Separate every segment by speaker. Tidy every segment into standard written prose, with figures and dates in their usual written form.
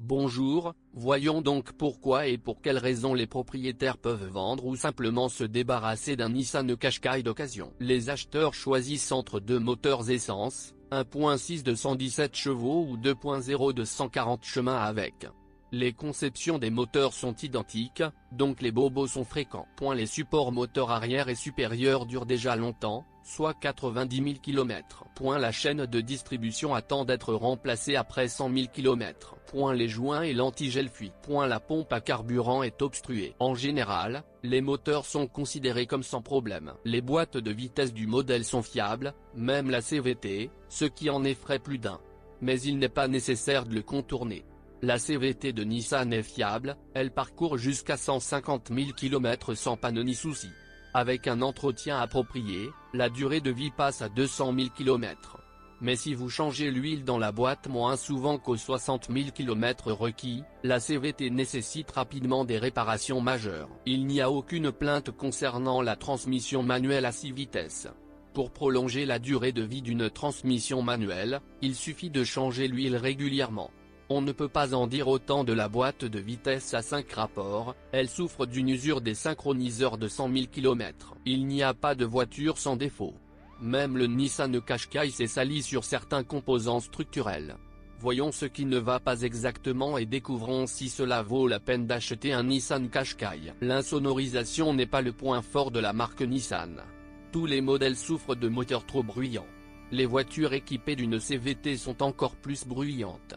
Speaker 1: Bonjour, voyons donc pourquoi et pour quelles raisons les propriétaires peuvent vendre ou simplement se débarrasser d'un Nissan Qashqai d'occasion. Les acheteurs choisissent entre deux moteurs essence, 1.6 de 117 chevaux ou 2.0 de 140 chemins avec. Les conceptions des moteurs sont identiques, donc les bobos sont fréquents. Les supports moteurs arrière et supérieur durent déjà longtemps, soit 90 000 km. La chaîne de distribution attend d'être remplacée après 100 000 km. Les joints et l'antigel fuient. La pompe à carburant est obstruée. En général, les moteurs sont considérés comme sans problème. Les boîtes de vitesse du modèle sont fiables, même la CVT, ce qui en effraie plus d'un. Mais il n'est pas nécessaire de le contourner. La CVT de Nissan est fiable, elle parcourt jusqu'à 150 000 km sans panne ni souci. Avec un entretien approprié, la durée de vie passe à 200 000 km. Mais si vous changez l'huile dans la boîte moins souvent qu'aux 60 000 km requis, la CVT nécessite rapidement des réparations majeures. Il n'y a aucune plainte concernant la transmission manuelle à 6 vitesses. Pour prolonger la durée de vie d'une transmission manuelle, il suffit de changer l'huile régulièrement. On ne peut pas en dire autant de la boîte de vitesse à 5 rapports, elle souffre d'une usure des synchroniseurs de 100 000 km. Il n'y a pas de voiture sans défaut. Même le Nissan Qashqai s'est sali sur certains composants structurels. Voyons ce qui ne va pas exactement et découvrons si cela vaut la peine d'acheter un Nissan Qashqai. L'insonorisation n'est pas le point fort de la marque Nissan. Tous les modèles souffrent de moteurs trop bruyants. Les voitures équipées d'une CVT sont encore plus bruyantes.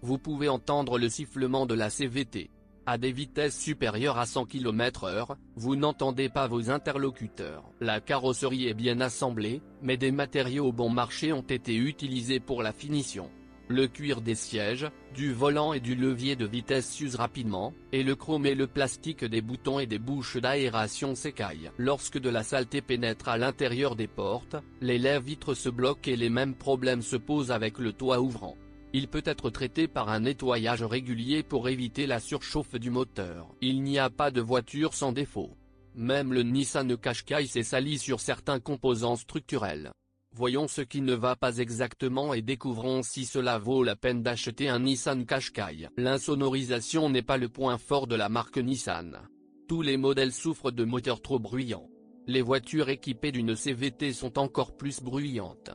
Speaker 1: Vous pouvez entendre le sifflement de la CVT. À des vitesses supérieures à 100 km/h, vous n'entendez pas vos interlocuteurs. La carrosserie est bien assemblée, mais des matériaux bon marché ont été utilisés pour la finition. Le cuir des sièges, du volant et du levier de vitesse s'use rapidement, et le chrome et le plastique des boutons et des bouches d'aération s'écaillent. Lorsque de la saleté pénètre à l'intérieur des portes, les lèvres-vitres se bloquent et les mêmes problèmes se posent avec le toit ouvrant. Il peut être traité par un nettoyage régulier pour éviter la surchauffe du moteur. Il n'y a pas de voiture sans défaut. Même le Nissan Qashqai s'est sali sur certains composants structurels. Voyons ce qui ne va pas exactement et découvrons si cela vaut la peine d'acheter un Nissan Qashqai. L'insonorisation n'est pas le point fort de la marque Nissan. Tous les modèles souffrent de moteurs trop bruyants. Les voitures équipées d'une CVT sont encore plus bruyantes.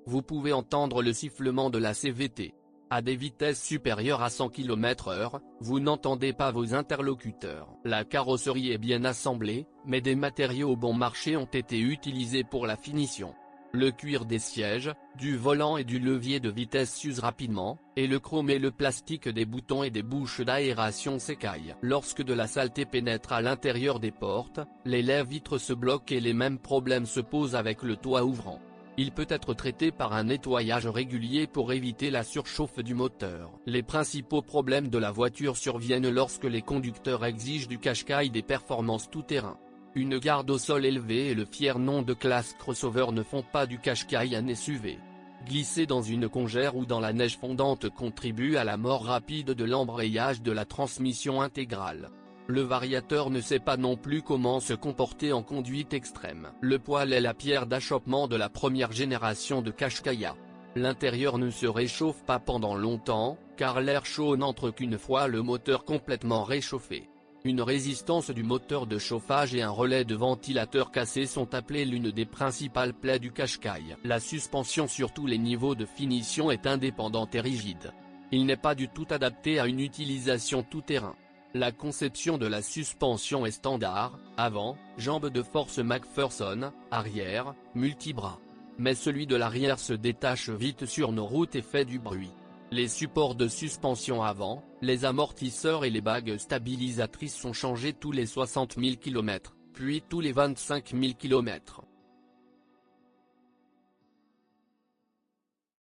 Speaker 1: Vous pouvez entendre le sifflement de la CVT. À des vitesses supérieures à 100 km/h, vous n'entendez pas vos interlocuteurs. La carrosserie est bien assemblée, mais des matériaux bon marché ont été utilisés pour la finition. Le cuir des sièges, du volant et du levier de vitesse s'use rapidement, et le chrome et le plastique des boutons et des bouches d'aération s'écaillent. Lorsque de la saleté pénètre à l'intérieur des portes, les lèvres-vitres se bloquent et les mêmes problèmes se posent avec le toit ouvrant. Il peut être traité par un nettoyage régulier pour éviter la surchauffe du moteur. Les principaux problèmes de la voiture surviennent lorsque les conducteurs exigent du Qashqai des performances tout-terrain. Une garde au sol élevée et le fier nom de classe crossover ne font pas du Qashqai un SUV. Glisser dans une congère ou dans la neige fondante contribue à la mort rapide de l'embrayage de la transmission intégrale. Le variateur ne sait pas non plus comment se comporter en conduite extrême. Le poêle est la pierre d'achoppement de la première génération de Qashqai. L'intérieur ne se réchauffe pas pendant longtemps, car l'air chaud n'entre qu'une fois le moteur complètement réchauffé. Une résistance du moteur de chauffage et un relais de ventilateur cassé sont appelés l'une des principales plaies du Qashqai. La suspension sur tous les niveaux de finition est indépendante et rigide. Il n'est pas du tout adapté à une utilisation tout-terrain. La conception de la suspension est standard, avant, jambe de force McPherson, arrière, multibras. Mais celui de l'arrière se détache vite sur nos routes et fait du bruit. Les supports de suspension avant, les amortisseurs et les bagues stabilisatrices sont changés tous les 60 000 km, puis tous les 25 000 km.